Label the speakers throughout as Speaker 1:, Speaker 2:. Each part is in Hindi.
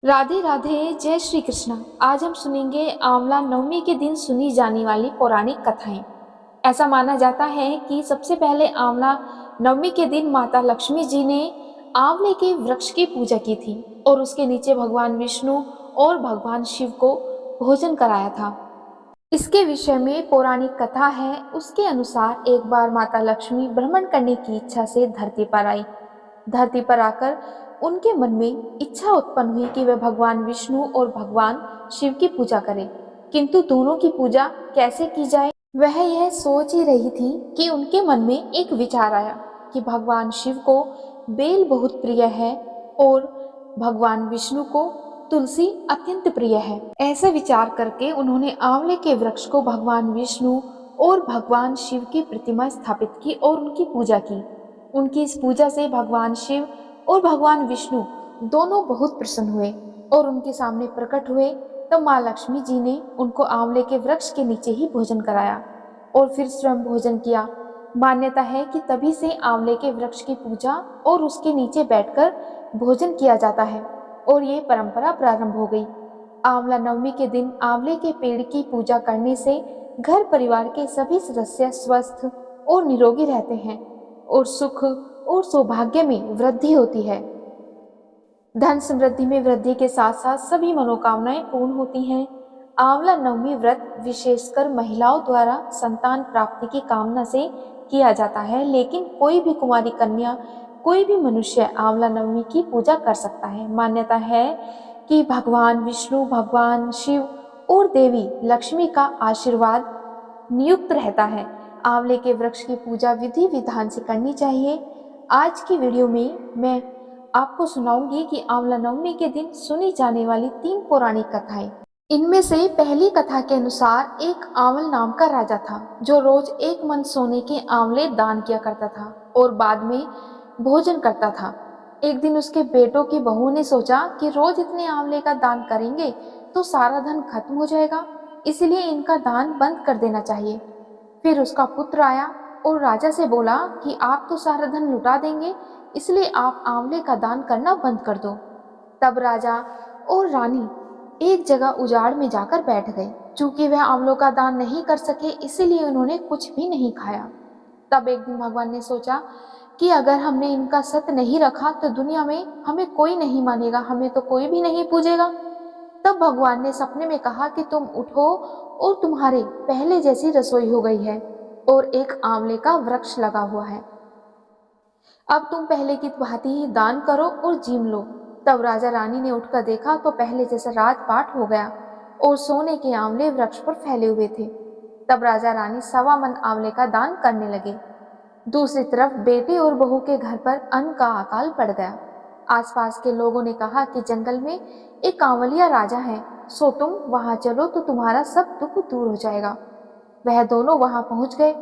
Speaker 1: राधे राधे, जय श्री कृष्णा। आज हम सुनेंगे आंवला नवमी के दिन सुनी जाने वाली पौराणिक कथाएं। ऐसा माना जाता है कि सबसे पहले आंवला नवमी के दिन माता लक्ष्मी जी ने आंवले के वृक्ष की पूजा की थी और उसके नीचे भगवान विष्णु और भगवान शिव को भोजन कराया था। इसके विषय में पौराणिक कथा है। उसके अनुसार एक बार माता लक्ष्मी भ्रमण करने की इच्छा से धरती पर आई। धरती पर आकर उनके मन में इच्छा उत्पन्न हुई कि वे भगवान विष्णु और भगवान शिव की पूजा करें, किंतु दोनों की पूजा कैसे की जाए वह यह सोच ही रही थी कि उनके मन में एक विचार आया कि भगवान शिव को बेल बहुत प्रिय है और भगवान विष्णु को तुलसी अत्यंत प्रिय है। ऐसा विचार करके उन्होंने आंवले के वृक्ष को भगवान विष्णु और भगवान शिव की प्रतिमा स्थापित की और उनकी पूजा की। उनकी इस पूजा से भगवान शिव और भगवान विष्णु दोनों बहुत प्रसन्न हुए और उनके सामने प्रकट हुए। तब माँ लक्ष्मी जी ने उनको आंवले के वृक्ष के नीचे ही भोजन कराया और फिर स्वयं भोजन किया। मान्यता है कि तभी से आंवले के वृक्ष की पूजा और उसके नीचे बैठकर भोजन किया जाता है और ये परंपरा प्रारंभ हो गई। आंवला नवमी के दिन आंवले के पेड़ की पूजा करने से घर परिवार के सभी सदस्य स्वस्थ और निरोगी रहते हैं और सुख और सौभाग्य में वृद्धि होती है। धन समृद्धि में वृद्धि के साथ साथ सभी मनोकामनाएं पूर्ण होती हैं। आंवला नवमी व्रत विशेषकर महिलाओं द्वारा संतान प्राप्ति की कामना से किया जाता है, लेकिन कोई भी कुंवारी कन्या, कोई भी मनुष्य आंवला नवमी की पूजा कर सकता है। मान्यता है कि भगवान विष्णु, भगवान शिव और देवी लक्ष्मी का आशीर्वाद नियुक्त रहता है। आंवले के वृक्ष की पूजा विधि विधान से करनी चाहिए। आज की वीडियो में मैं आपको सुनाऊंगी कि आंवला नवमी के दिन सुनी जाने वाली 3 पौराणिक कथाएं। इनमें से पहली कथा के अनुसार एक आंवल नाम का राजा था जो रोज 1 मन सोने के आंवले दान किया करता था और बाद में भोजन करता था। एक दिन उसके बेटों की बहू ने सोचा कि रोज इतने आंवले का दान करेंगे तो सारा धन खत्म हो जाएगा, इसलिए इनका दान बंद कर देना चाहिए। फिर उसका पुत्र आया और राजा से बोला कि आप तो सारा धन लुटा देंगे, इसलिए आप आंवले का दान करना बंद कर दो। तब राजा और रानी एक जगह उजाड़ में जाकर बैठ गए। चूंकि वह आंवलों का दान नहीं कर सके, इसीलिए उन्होंने कुछ भी नहीं खाया। तब एक दिन भगवान ने सोचा कि अगर हमने इनका सत्य नहीं रखा तो दुनिया में हमें कोई नहीं मानेगा, हमें तो कोई भी नहीं पूजेगा। तब भगवान ने सपने में कहा कि तुम उठो और तुम्हारे पहले जैसी रसोई हो गई है और एक आंवले का वृक्ष लगा हुआ है। अब तुम पहले की भांति ही दान करो और जीम लो। तब राजा रानी ने उठकर देखा तो पहले जैसा राजपाट हो गया और सोने के आंवले वृक्ष पर फैले हुए थे। तब राजा रानी 1.25 मन आंवले का दान करने लगे। दूसरी तरफ बेटे और बहू के घर पर अन्न का अकाल पड़ गया। आसपास के लोगों ने कहा कि जंगल में एक कांवलिया राजा है, सो तुम वहां चलो तो तुम्हारा सब दुख दूर हो जाएगा। वह दोनों वहां पहुंच गए।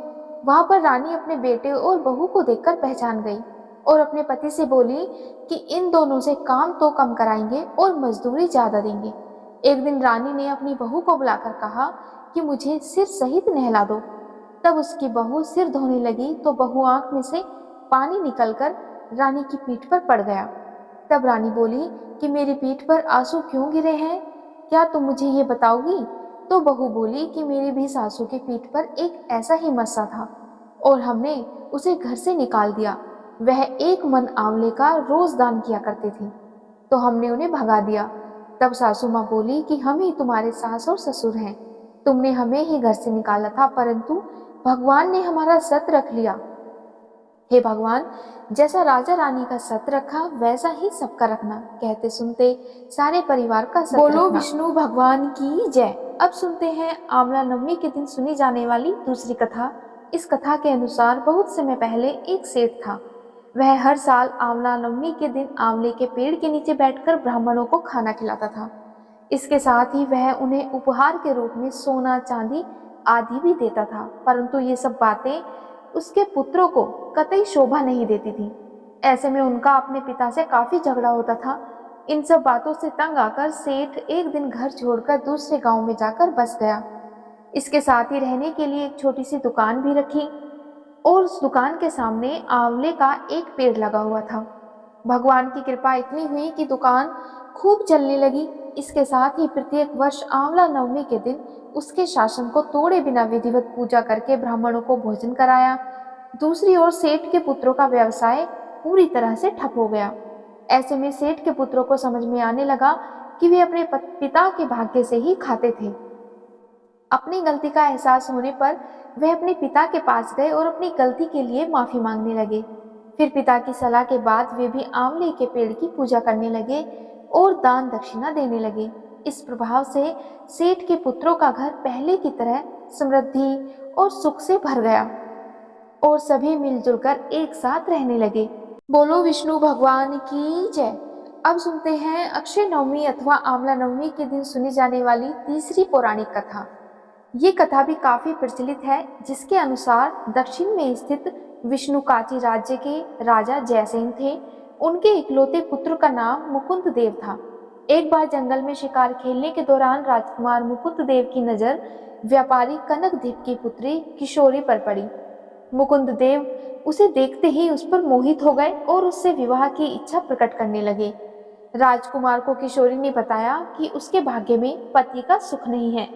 Speaker 1: वहां पर रानी अपने बेटे और बहू को देखकर पहचान गई और अपने पति से बोली कि इन दोनों से काम तो कम कराएंगे और मजदूरी ज्यादा देंगे। एक दिन रानी ने अपनी बहू को बुलाकर कहा कि मुझे सिर सहित नहला दो। तब उसकी बहू सिर धोने लगी तो बहू आंख में से पानी निकलकर रानी की पीठ पर पड़ गया। तब रानी बोली कि मेरी पीठ पर आंसू क्यों गिरे हैं, क्या तुम मुझे ये बताओगी? तो बहू बोली कि मेरी भी सासू की पीठ पर एक ऐसा ही मस्सा था और हमने उसे घर से निकाल दिया। वह 1 मन आंवले का रोज दान किया करते थे, तो हमने उन्हें भगा दिया। तब सासू माँ बोली कि हम ही तुम्हारे सास और ससुर हैं, तुमने हमें ही घर से निकाला था, परंतु भगवान ने हमारा सत रख लिया। हे भगवान, जैसा राजा रानी का सत रखा वैसा ही सबका रखना। कहते सुनते सारे परिवार का सत बोलो रखना। विष्णु भगवान की जय। अब सुनते हैं आंवला नवमी के दिन सुनी जाने वाली दूसरी कथा। इस कथा के अनुसार बहुत समय पहले एक सेठ था। वह हर साल आंवला नवमी के दिन आंवले के पेड़ के नीचे बैठकर ब्राह्मणों को खाना खिलाता था। इसके साथ ही वह उन्हें उपहार के रूप में सोना, चांदी आदि भी देता था, परंतु ये सब बातें उसके पुत्रों को कतई शोभा नहीं देती थी। ऐसे में उनका अपने पिता से काफी झगड़ा होता था। इन सब बातों से तंग आकर सेठ एक दिन घर छोड़कर दूसरे गांव में जाकर बस गया। इसके साथ ही रहने के लिए एक छोटी सी दुकान भी रखी और उस दुकान के सामने आंवले का एक पेड़ लगा हुआ था। भगवान की कृपा इतनी हुई कि दुकान खूब चलने लगी। इसके साथ ही प्रत्येक वर्ष आंवला नवमी के दिन उसके शासन को तोड़े बिना विधिवत पूजा करके ब्राह्मणों को भोजन कराया। दूसरी ओर सेठ के पुत्रों का व्यवसाय पूरी तरह से ठप हो गया। ऐसे में सेठ के पुत्रों को समझ में आने लगा कि वे अपने पिता के भाग्य से ही खाते थे। अपनी गलती का एहसास होने पर वह अपने पिता के पास गए और अपनी गलती के लिए माफी मांगने लगे। फिर पिता की सलाह के बाद वे भी आंवले के पेड़ की पूजा करने लगे और दान दक्षिणा देने लगे। इस प्रभाव से सेठ के पुत्रों का घर पहले की तरह समृद्धि और सुख से भर गया और सभी मिलजुल कर एक साथ रहने लगे। बोलो विष्णु भगवान की जय। अब सुनते हैं अक्षय नवमी अथवा आंवला नवमी के दिन सुनी जाने वाली तीसरी पौराणिक कथा। ये कथा भी काफी प्रचलित है, जिसके अनुसार दक्षिण में स्थित विष्णुकाची राज्य के राजा जयसेन थे। उनके इकलौते पुत्र का नाम मुकुंद देव था। एक बार जंगल में शिकार खेलने के दौरान राजकुमार मुकुंद देव की नजर व्यापारी कनकदेव की पुत्री किशोरी पर पड़ी। मुकुंद देव उसे देखते ही उस पर मोहित हो गए और उससे विवाह की इच्छा प्रकट करने लगे। राजकुमार को किशोरी ने बताया कि उसके भाग्य में पति का सुख नहीं है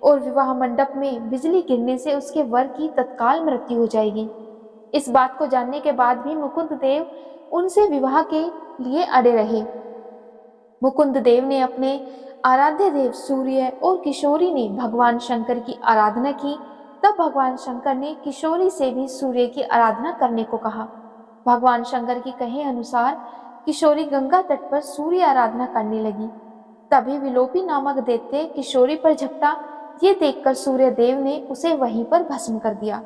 Speaker 1: और विवाह मंडप में बिजली गिरने से उसके वर की तत्काल मृत्यु हो जाएगी। इस बात को जानने के बाद भी मुकुंद देव उनसे विवाह के लिए अड़े रहे। मुकुंद देव ने अपने आराध्य देव सूर्य और किशोरी ने भगवान शंकर की आराधना की। तब भगवान शंकर ने किशोरी से भी सूर्य की आराधना करने को कहा। भगवान शंकर के कहे अनुसार किशोरी गंगा तट पर सूर्य आराधना करने लगी। तभी विलोपी नामक दैत्य किशोरी पर झपटा। ये देखकर सूर्य देव ने उसे वहीं पर भस्म कर दिया।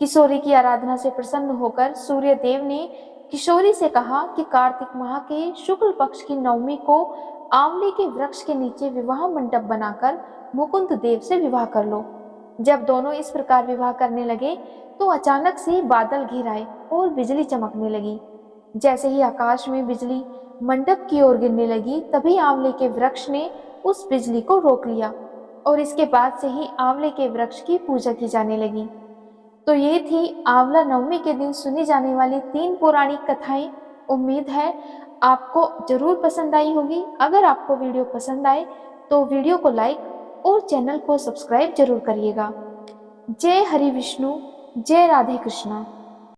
Speaker 1: किशोरी की आराधना से प्रसन्न होकर सूर्य देव ने किशोरी से कहा कि कार्तिक माह के शुक्ल पक्ष की नवमी को आंवले के वृक्ष के नीचे विवाह मंडप बनाकर मुकुंद देव से विवाह कर लो। जब दोनों इस प्रकार विवाह करने लगे तो अचानक से बादल घिर आए और बिजली चमकने लगी। जैसे ही आकाश में बिजली मंडप की ओर गिरने लगी, तभी आंवले के वृक्ष ने उस बिजली को रोक लिया और इसके बाद से ही आंवले के वृक्ष की पूजा की जाने लगी। तो ये थी आंवला नवमी के दिन सुनी जाने वाली 3 पौराणिक कथाएं। उम्मीद है आपको जरूर पसंद आई होगी। अगर आपको वीडियो पसंद आए तो वीडियो को लाइक और चैनल को सब्सक्राइब जरूर करिएगा। जय हरि विष्णु, जय राधे कृष्णा।